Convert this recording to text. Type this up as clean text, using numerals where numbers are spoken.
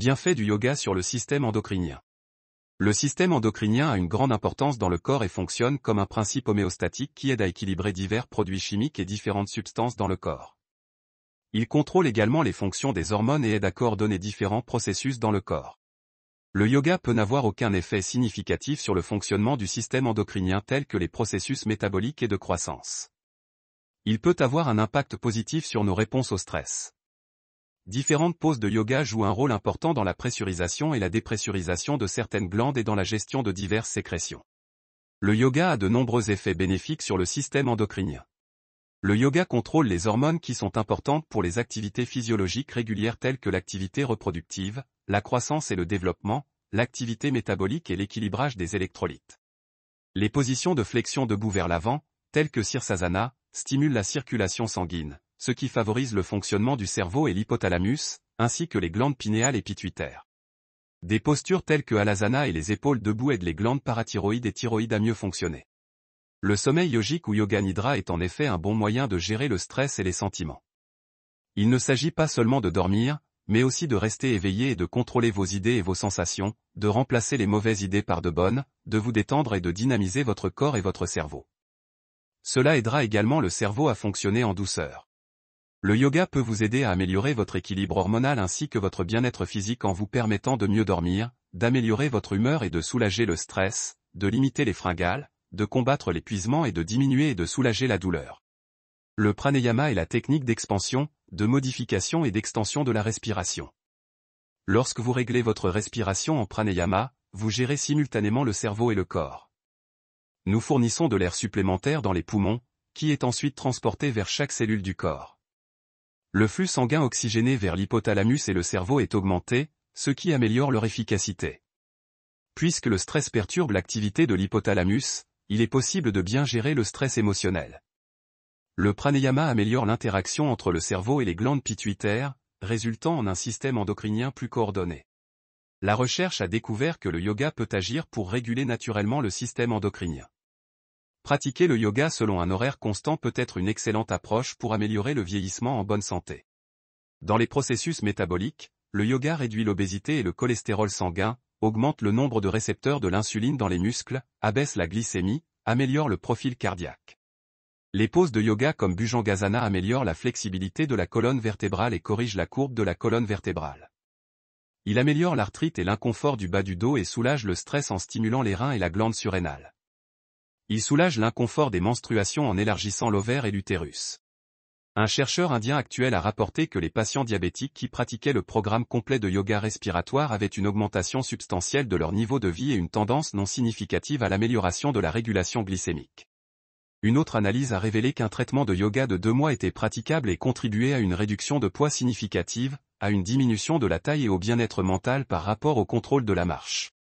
Bienfaits du yoga sur le système endocrinien. Le système endocrinien a une grande importance dans le corps et fonctionne comme un principe homéostatique qui aide à équilibrer divers produits chimiques et différentes substances dans le corps. Il contrôle également les fonctions des hormones et aide à coordonner différents processus dans le corps. Le yoga peut n'avoir aucun effet significatif sur le fonctionnement du système endocrinien tel que les processus métaboliques et de croissance. Il peut avoir un impact positif sur nos réponses au stress. Différentes poses de yoga jouent un rôle important dans la pressurisation et la dépressurisation de certaines glandes et dans la gestion de diverses sécrétions. Le yoga a de nombreux effets bénéfiques sur le système endocrinien. Le yoga contrôle les hormones qui sont importantes pour les activités physiologiques régulières telles que l'activité reproductive, la croissance et le développement, l'activité métabolique et l'équilibrage des électrolytes. Les positions de flexion debout vers l'avant, telles que Sirsasana, stimulent la circulation sanguine, ce qui favorise le fonctionnement du cerveau et l'hypothalamus, ainsi que les glandes pinéales et pituitaires. Des postures telles que Halasana et les épaules debout aident les glandes parathyroïdes et thyroïdes à mieux fonctionner. Le sommeil yogique ou yoga nidra est en effet un bon moyen de gérer le stress et les sentiments. Il ne s'agit pas seulement de dormir, mais aussi de rester éveillé et de contrôler vos idées et vos sensations, de remplacer les mauvaises idées par de bonnes, de vous détendre et de dynamiser votre corps et votre cerveau. Cela aidera également le cerveau à fonctionner en douceur. Le yoga peut vous aider à améliorer votre équilibre hormonal ainsi que votre bien-être physique en vous permettant de mieux dormir, d'améliorer votre humeur et de soulager le stress, de limiter les fringales, de combattre l'épuisement et de diminuer et de soulager la douleur. Le pranayama est la technique d'expansion, de modification et d'extension de la respiration. Lorsque vous réglez votre respiration en pranayama, vous gérez simultanément le cerveau et le corps. Nous fournissons de l'air supplémentaire dans les poumons, qui est ensuite transporté vers chaque cellule du corps. Le flux sanguin oxygéné vers l'hypothalamus et le cerveau est augmenté, ce qui améliore leur efficacité. Puisque le stress perturbe l'activité de l'hypothalamus, il est possible de bien gérer le stress émotionnel. Le pranayama améliore l'interaction entre le cerveau et les glandes pituitaires, résultant en un système endocrinien plus coordonné. La recherche a découvert que le yoga peut agir pour réguler naturellement le système endocrinien. Pratiquer le yoga selon un horaire constant peut être une excellente approche pour améliorer le vieillissement en bonne santé. Dans les processus métaboliques, le yoga réduit l'obésité et le cholestérol sanguin, augmente le nombre de récepteurs de l'insuline dans les muscles, abaisse la glycémie, améliore le profil cardiaque. Les poses de yoga comme Bhujangasana améliorent la flexibilité de la colonne vertébrale et corrigent la courbe de la colonne vertébrale. Il améliore l'arthrite et l'inconfort du bas du dos et soulage le stress en stimulant les reins et la glande surrénale. Il soulage l'inconfort des menstruations en élargissant l'ovaire et l'utérus. Un chercheur indien actuel a rapporté que les patients diabétiques qui pratiquaient le programme complet de yoga respiratoire avaient une augmentation substantielle de leur niveau de vie et une tendance non significative à l'amélioration de la régulation glycémique. Une autre analyse a révélé qu'un traitement de yoga de 2 mois était praticable et contribuait à une réduction de poids significative, à une diminution de la taille et au bien-être mental par rapport au contrôle de la marche.